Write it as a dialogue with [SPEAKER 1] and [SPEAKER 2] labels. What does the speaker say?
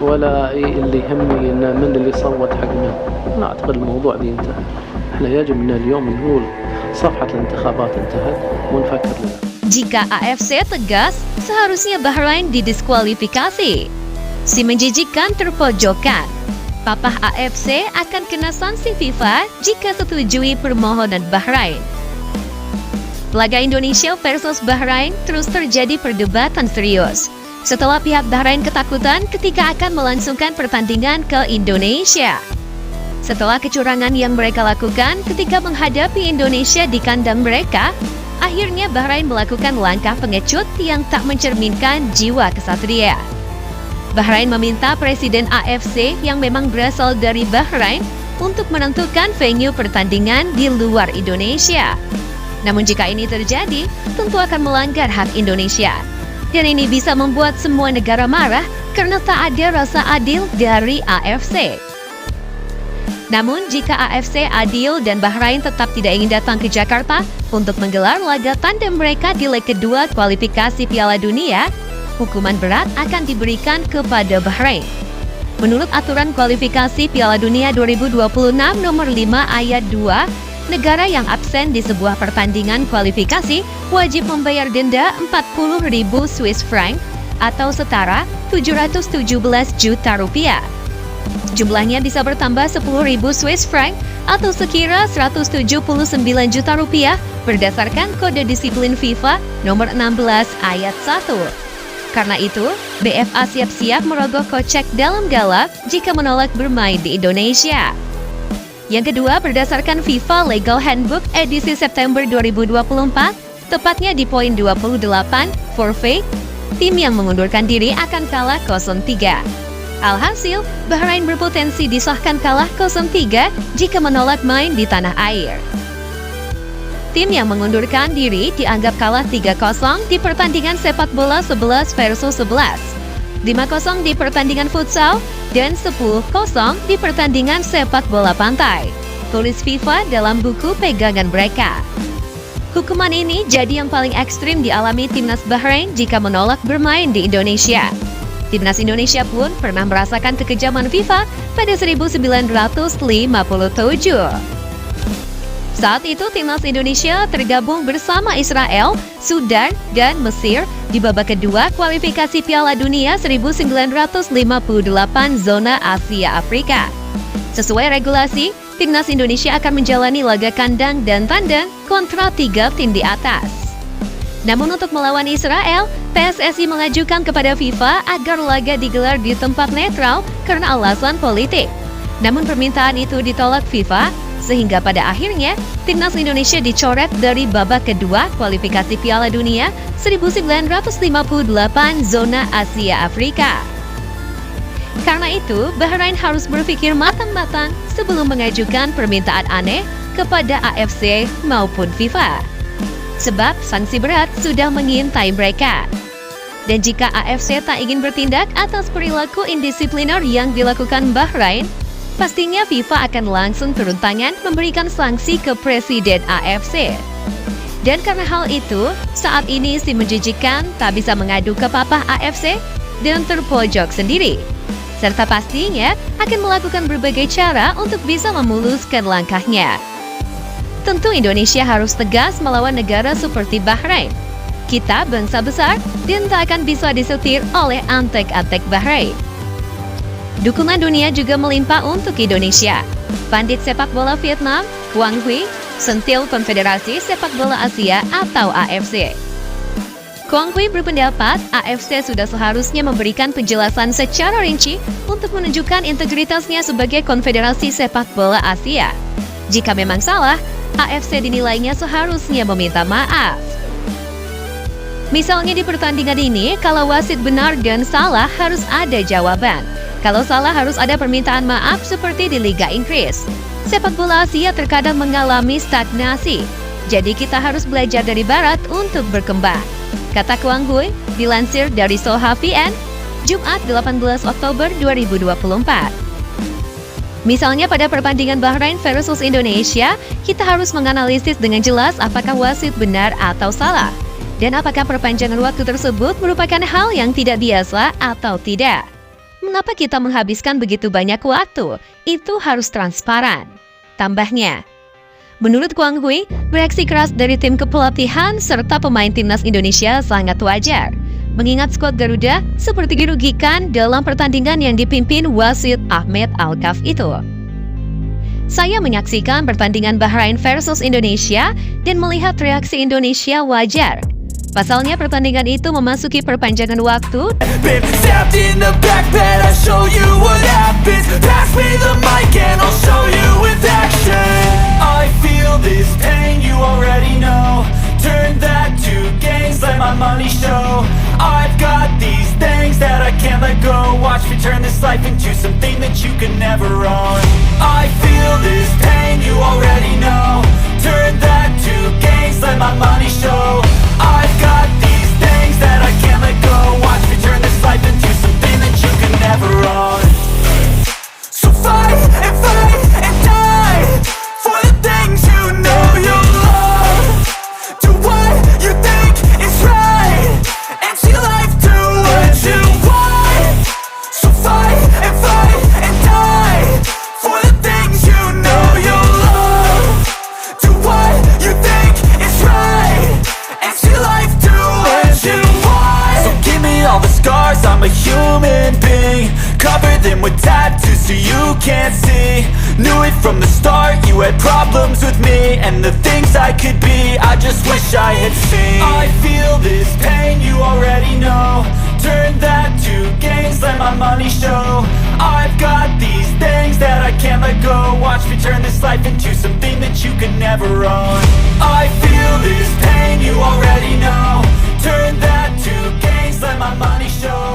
[SPEAKER 1] ولا اللي يهمني إن من اللي صوت حق من. أنا أعتقد الموضوع دي انتهى. إحنا يجب أن اليوم نقول صفحة الانتخابات انتهت ونفكر لنا.
[SPEAKER 2] Jika AFC tegas, seharusnya Bahrain didiskualifikasi. Si menjijikan terpojokan. Papah AFC akan kena sanksi FIFA jika setujui permohonan Bahrain. Laga Indonesia versus Bahrain terus terjadi perdebatan serius. Setelah pihak Bahrain ketakutan ketika akan melangsungkan pertandingan ke Indonesia. Setelah kecurangan yang mereka lakukan ketika menghadapi Indonesia di kandang mereka, akhirnya Bahrain melakukan langkah pengecut yang tak mencerminkan jiwa kesatria. Bahrain meminta Presiden AFC yang memang berasal dari Bahrain untuk menentukan venue pertandingan di luar Indonesia. Namun jika ini terjadi, tentu akan melanggar hak Indonesia. Dan ini bisa membuat semua negara marah karena tak ada rasa adil dari AFC. Namun jika AFC adil dan Bahrain tetap tidak ingin datang ke Jakarta untuk menggelar laga tandem mereka di leg kedua kualifikasi Piala Dunia, hukuman berat akan diberikan kepada Bahrain. Menurut aturan kualifikasi Piala Dunia 2026 nomor 5 ayat 2, negara yang absen di sebuah pertandingan kualifikasi wajib membayar denda 40.000 Swiss franc atau setara 717 juta rupiah. Jumlahnya bisa bertambah 10.000 Swiss franc atau sekira 179 juta rupiah berdasarkan kode disiplin FIFA nomor 16 ayat 1. Karena itu, BFA siap-siap merogoh kocek dalam galak jika menolak bermain di Indonesia. Yang kedua, berdasarkan FIFA Legal Handbook edisi September 2024, tepatnya di poin 28, forfeit, tim yang mengundurkan diri akan kalah 0-3. Alhasil, Bahrain berpotensi disahkan kalah 0-3 jika menolak main di tanah air. Tim yang mengundurkan diri dianggap kalah 3-0 di pertandingan sepak bola 11 versus 11, 5-0 di pertandingan futsal, dan 10-0 di pertandingan sepak bola pantai. Tulis FIFA dalam buku pegangan mereka. Hukuman ini jadi yang paling ekstrim dialami timnas Bahrain jika menolak bermain di Indonesia. Timnas Indonesia pun pernah merasakan kekejaman FIFA pada 1957. Saat itu timnas Indonesia tergabung bersama Israel, Sudan, dan Mesir di babak kedua kualifikasi Piala Dunia 1958 zona Asia Afrika. Sesuai regulasi, timnas Indonesia akan menjalani laga kandang dan tandang kontra 3 tim di atas. Namun untuk melawan Israel, PSSI mengajukan kepada FIFA agar laga digelar di tempat netral karena alasan politik. Namun permintaan itu ditolak FIFA, sehingga pada akhirnya timnas Indonesia dicoret dari babak kedua kualifikasi Piala Dunia 1958 zona Asia Afrika. Karena itu, Bahrain harus berpikir matang-matang sebelum mengajukan permintaan aneh kepada AFC maupun FIFA. Sebab sanksi berat sudah mengintai mereka. Dan jika AFC tak ingin bertindak atas perilaku indisipliner yang dilakukan Bahrain, pastinya FIFA akan langsung turun tangan memberikan sanksi ke Presiden AFC. Dan karena hal itu, saat ini si menjijikan tak bisa mengadu ke papah AFC dan terpojok sendiri. Serta pastinya akan melakukan berbagai cara untuk bisa memuluskan langkahnya. Tentu Indonesia harus tegas melawan negara seperti Bahrain. Kita bangsa besar dan tak akan bisa disetir oleh antek-antek Bahrain. Dukungan dunia juga melimpah untuk Indonesia. Pandit sepak bola Vietnam, Quang Huy, sentil Konfederasi Sepak Bola Asia atau AFC. Quang Huy berpendapat AFC sudah seharusnya memberikan penjelasan secara rinci untuk menunjukkan integritasnya sebagai Konfederasi Sepak Bola Asia. Jika memang salah, AFC dinilainya seharusnya meminta maaf. Misalnya di pertandingan ini, kalau wasit benar dan salah harus ada jawaban. Kalau salah harus ada permintaan maaf seperti di Liga Inggris. Sepak bola Asia terkadang mengalami stagnasi. Jadi kita harus belajar dari Barat untuk berkembang. Kata Quang Huy, dilansir dari Soha VN, Jumat 18 Oktober 2024. Misalnya pada pertandingan Bahrain versus Indonesia, kita harus menganalisis dengan jelas apakah wasit benar atau salah. Dan apakah perpanjangan waktu tersebut merupakan hal yang tidak biasa atau tidak. mengapa kita menghabiskan begitu banyak waktu? Itu harus transparan. Tambahnya, menurut Kwang Hui, reaksi keras dari tim kepelatihan serta pemain timnas Indonesia sangat wajar. Mengingat skuad Garuda seperti dirugikan dalam pertandingan yang dipimpin wasit Ahmed Alkaf itu. Saya menyaksikan pertandingan Bahrain versus Indonesia dan melihat reaksi Indonesia wajar. Pasalnya pertandingan itu memasuki perpanjangan waktu.
[SPEAKER 3] Been stabbed in the back bed, I'll show you what happens. Pass me the mic and I'll show you with action. I feel this pain, you already know. Turn that to gains, let my money show. I've got these things that I can't let go. Watch me turn this life into something that you can never own. I feel this pain, you already know. Turn that to gains, let my money show. I've got these things that I can't let go. Watch me turn this life into something that you can never own. So fight and die for the things you know you love. Do what you think is right and see life do what you want. So fight and die for the things you know you love. Do what you think is right and see life do what you want. So give me all the scars, I'm a human being. Cover them with tattoos so you can't see. Knew it from the start, you had problems with me and the things I could be, I just wish I had seen. I feel this pain, you already know. Turn that to gains, let my money show. I've got these things that I can't let go. Watch me turn this life into something that you can never own. I feel this pain, you already know. Turn that to gains, let my money show.